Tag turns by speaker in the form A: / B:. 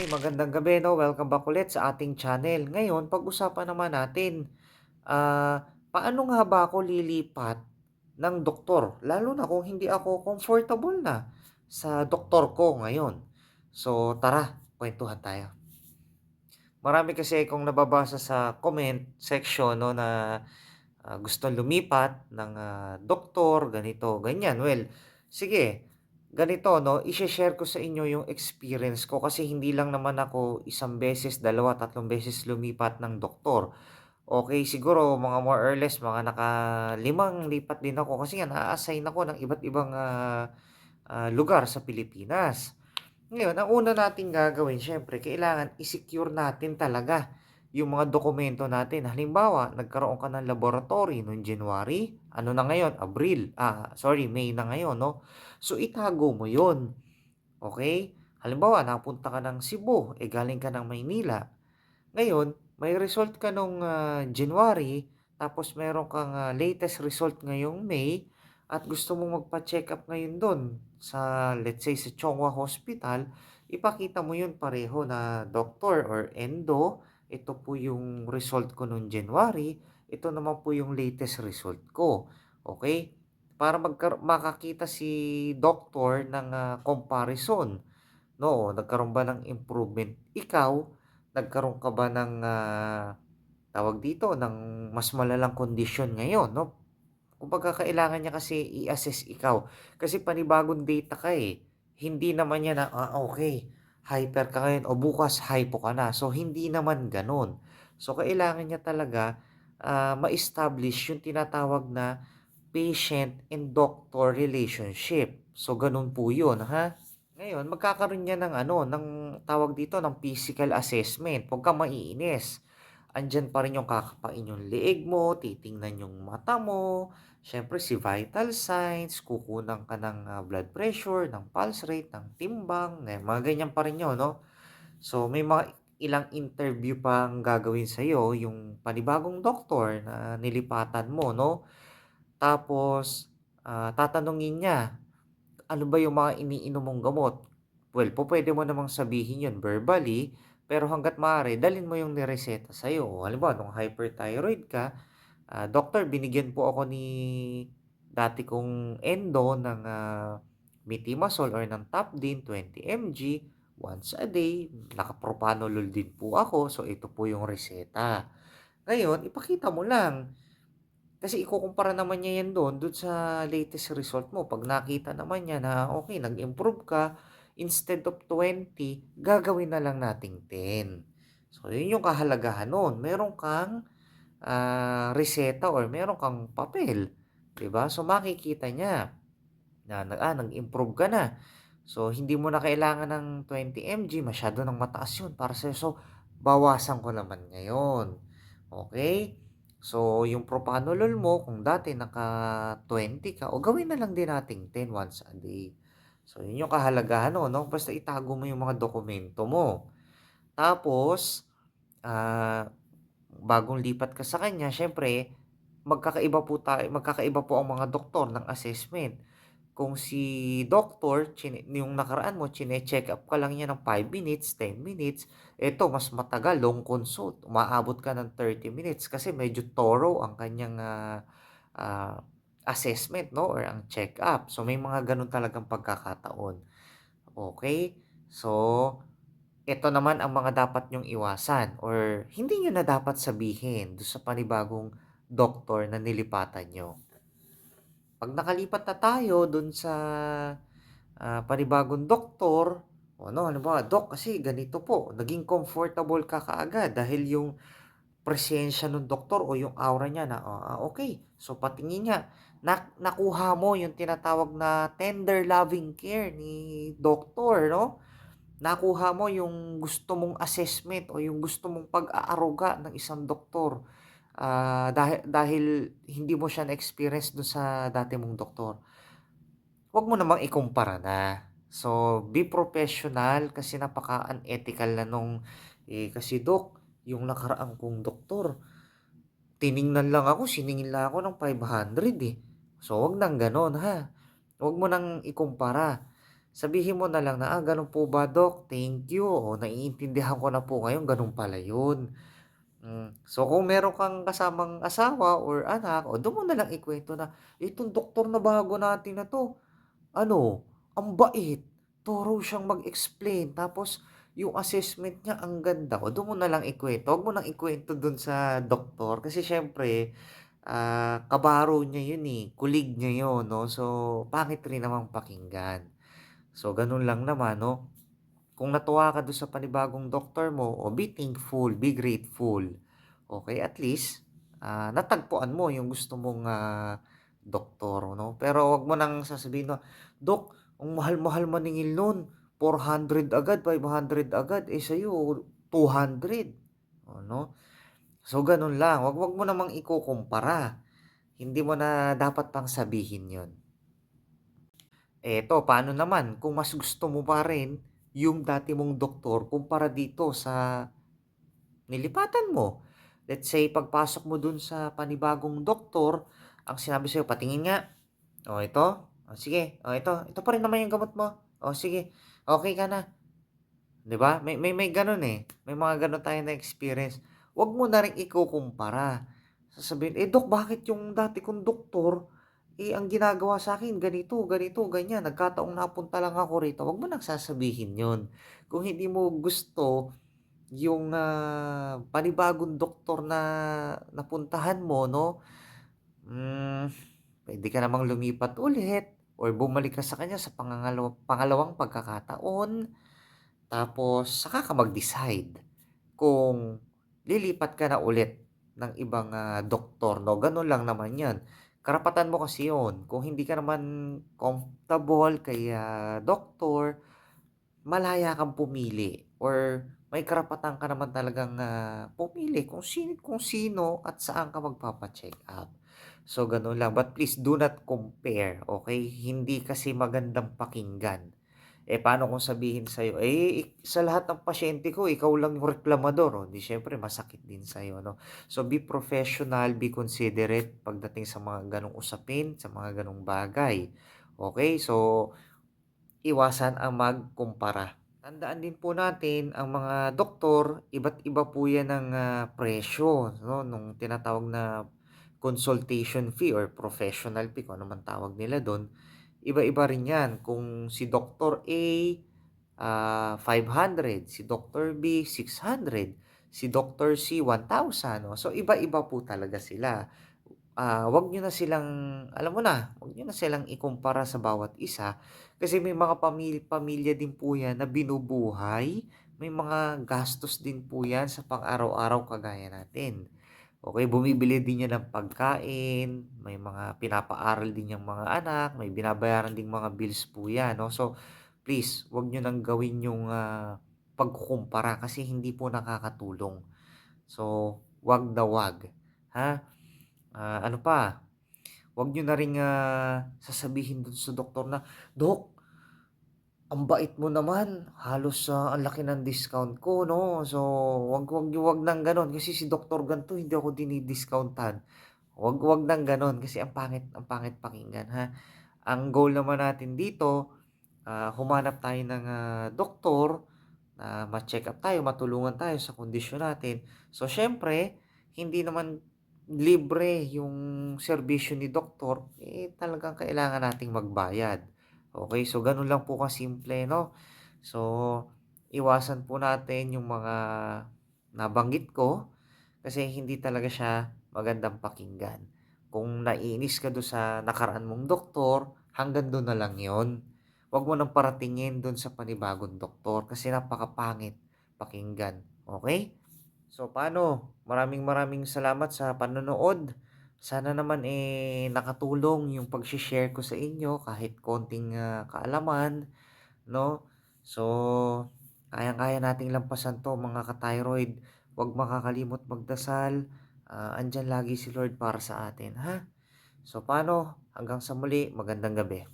A: Magandang gabi 'no, welcome back ulit sa ating channel. Ngayon pag-usapan naman natin, paano nga ba ako lilipat ng doktor? Lalo na kung hindi ako comfortable na sa doktor ko ngayon. So tara, kuwentuhan tayo. Marami kasi akong nababasa sa comment section 'no na, gustong lumipat ng, doktor, ganito, ganyan. Well, sige, ganito 'no, ishe-share ko sa inyo yung experience ko kasi hindi lang naman ako isang beses, dalawa, tatlong beses lumipat ng doktor. Okay, siguro mga more or less mga nakalimang lipat din ako kasi nga naa-assign ako ng iba't ibang, lugar sa Pilipinas. Ngayon, ang una nating gagawin siyempre kailangan i-secure natin talaga yung mga dokumento natin. Halimbawa, nagkaroon ka ng laboratory noong January, ano na ngayon, May na ngayon, no? So, itago mo yon, okay? Halimbawa, napunta ka ng Cebu, galing ka ng Maynila. Ngayon, may result ka nung, January, tapos meron kang, latest result ngayong May at gusto mong magpa-check-up ngayon dun sa let's say sa Chongwa Hospital, ipakita mo yun pareho na doktor or endo, ito po yung result ko nung January, ito naman po yung latest result ko, okay? Para makakita si doktor ng, comparison. No, nagkaroon ba ng improvement ikaw? Nagkaroon ka ba ng, tawag dito, ng mas malalang kondisyon ngayon 'no? Kumbaga kailangan niya kasi i-assess ikaw. Kasi panibagong data ka, eh. Hindi naman niya na, okey, hyper ka ngayon o bukas hypo ka na. So, hindi naman gano'n. So, kailangan niya talaga, ma-establish yung tinatawag na patient and doctor relationship. So, gano'n po 'yun, ha? Ngayon magkakaroon niya ng ano, ng tawag dito, ng physical assessment, huwag kang maiinis. Andiyan pa rin yung kakapain yung leeg mo, titingnan yung mata mo, siyempre si vital signs, kukunan ka ng, blood pressure, ng pulse rate, ng timbang, mga ganyan pa rin yun 'no. So may mga ilang interview pang gagawin sa'yo yung panibagong doktor na nilipatan mo 'no. Tapos, tatanungin niya, ano ba yung mga iniinom mong gamot? Well, pupuwede mo namang sabihin yun verbally, pero hangga't maaari dalhin mo yung nireseta sa'yo. Halimbawa nung hyperthyroid ka, "Doktor binigyan po ako ni dati kong endo ng, Metimazole or ng Topdin 20 mg once a day, naka-propanolol din po ako, so ito po yung reseta." Ngayon ipakita mo lang. Kasi ikukumpara naman niya 'yan dun sa latest result mo. 'Pag nakita naman niya na okay nag-improve ka, instead of 20 gagawin na lang nating 10. So, yun yung kahalagahan nun. Meron kang, reseta or meron kang papel, 'di ba? So, makikita niya na nag-improve ka na. So, hindi mo na kailangan ng 20 mg, masyado ng mataas yun para sa'yo. So, bawasan ko naman ngayon, okay. So, yung propanolol mo kung dati naka 20 ka, o gawin na lang din nating 10 once a day. So, yun yung kahalagahan nun 'no, basta itago mo yung mga dokumento mo. Tapos, bagong lipat ka sa kanya siyempre magkakaiba po ang mga doktor ng assessment. Kung si doktor yung nakaraan mo chine-check-up ka lang niya ng 5 minutes, 10 minutes, eto mas matagal, long consult, umaabot ka ng 30 minutes kasi medyo thorough ang kanyang, ah, assessment 'no or ang check-up. So, may mga gano'n talagang pagkakataon, okay. So, eto naman ang mga dapat niyong iwasan or hindi niyo na dapat sabihin do'n sa panibagong doktor na nilipatan niyo. 'Pag nakalipat na tayo dun sa, panibagong doktor, o ano, halimbawa, "Doc, kasi ganito po, naging comfortable ka kaagad dahil yung presensya ng doktor o yung aura niya na, okey." So, patingin nga, nakuha mo yung tinatawag na tender loving care ni doktor 'no? Nakuha mo yung gusto mong assessment o yung gusto mong pag-aaruga ng isang doktor, dahil dahil hindi mo siya na-experience dun sa dati mong doktor. Huwag mo namang ikumpara na. So, be professional kasi napaka-unethical na nung, kasi Doc, yung nakaraan kong doktor, tiningnan lang ako, siningil lang ako ng 500 eh. So, 'wag ng gano'n ha. Huwag mo nang ikumpara. Sabihin mo na lang na, "Gano'n po ba Doc? Thank you. O naiintindihan ko na po ngayon, gano'n pala 'yun." So kung meron kang kasamang asawa or anak, o do'n mo na lang ikuwento na, "Itong doktor na bago natin na 'to, ano, ang bait, thorough siyang mag-explain, tapos yung assessment niya ang ganda." O do'n mo na lang ikuwento, huwag mo nang ikuwento do'n sa doktor kasi siyempre, kabaro niya 'yun, kulig niya 'yun 'no, so pangit rin namang pakinggan. So gano'n lang naman 'no. Kung natuwa ka do'n sa panibagong doktor mo, o be thankful, be grateful. Okay, at least, natagpuan mo yung gusto mong, doktor 'no. Pero 'wag mo nang sasabihin na, "Dok, ang mahal-mahal maningil nun, 400 agad, 500 agad, eh, sa'yo 200." Oh, 'no. So gano'n lang, 'wag mo namang ikukumpara. Hindi mo na dapat pang sabihin 'yun. Eto, paano naman kung mas gusto mo pa rin yung dati mong doktor kumpara dito sa nilipatan mo? Let's say pagpasok mo dun sa panibagong doktor, ang sinabi sa'yo, "Patingin nga." "Oh, ito? Oh, sige. Oh, ito pa rin naman yung gamot mo. Oh, sige, okey ka na." 'Di ba? May gano'n, may mga gano'n tayong na-experience. 'Wag mo na ring ikukumpara. Sasabihin, "Eh, Dok, bakit yung dati kong doktor, ang ginagawa sa'kin ganito, ganito, ganyan. Nagkataong napunta lang ako rito." 'Wag mo nang sasabihin 'yun. Kung hindi mo gusto yung, panibagong doktor na napuntahan mo 'no, hmm, puwede ka namang lumipat ulit or bumalik ka sa kanya sa pangalawang pagkakataon. Tapos saka ka mag-decide kung lilipat ka na ulit ng ibang, doktor 'no, gano'n lang naman 'yan. Karapatan mo kasi 'yun. Kung hindi ka naman comfortable kay, doktor, malaya kang pumili or may karapatan ka naman talagang, pumili kung sino at saan ka magpapa-check-up. So gano'n lang, but please do not compare, okey? Hindi kasi magandang pakinggan. Paano kung sabihin sa'yo, sa lahat ng pasyente ko ikaw lang yung reklamador, oh, 'di siyempre masakit din sa'yo 'no. So be professional, be considerate pagdating sa mga gano'ng usapin, sa mga gano'ng bagay, okey? So iwasan ang magkumpara. Tandaan din po natin ang mga doktor, iba't iba po 'yan ng, presyo 'no, nung tinatawag na consultation fee or professional fee, kung ano man tawag nila do'n. Iba-iba rin 'yan kung si Doctor A, 500, si Doctor B, 600, si Doctor C, 1,000 oh. So iba-iba po talaga sila. 'Wag niyo na silang alam mo na, 'wag niyo na silang ikumpara sa bawat isa kasi may mga pamilya din po 'yan na binubuhay, may mga gastos din po 'yan sa pang-araw-araw kagaya natin. Okey, bumibili din 'yan ng pagkain, may mga pinapaaral din 'yang mga anak, may binabayaran ding mga bills po 'yan 'no. So, please 'wag niyo nang gawin yung, pagkukumpara kasi hindi po nakakatulong. So, 'wag na 'wag, ha? Ano pa, 'wag niyo na ring, sasabihin dun sa doktor na, "Dok, ang bait mo naman, halos, ang laki ng discount ko 'no." So, 'wag ng gano'n kasi si doktor gan'to hindi ako dinidiscountan. 'Wag ng gano'n kasi ang pangit pakinggan, ha. Ang goal naman natin dito, humanap tayo ng, doktor na ma-check-up tayo, matulungan tayo sa kondisyon natin. So, siyempre hindi naman libre yung serbisyo ni doktor, talagang kailangan nating magbayad. Okay, so gano'n lang po kasimple 'no. So, iwasan po natin yung mga nabanggit ko kasi hindi talaga siya magandang pakinggan. Kung naiinis ka do'n sa nakaraan mong doktor, hanggang do'n na lang 'yon. Huwag mo ng paratingin do'n sa panibagong doktor kasi napakapangit pakinggan, okey? So paano, maraming maraming salamat sa panonood. Sana naman, nakatulong yung pagse-share ko sa inyo kahit konting, kaalaman 'no. So, kayang-kaya nating lampasan 'to mga ka-thyroid. Huwag makakalimot magdasal, andiyan lagi si Lord para sa atin, ha. So paano, hanggang sa muli, magandang gabi.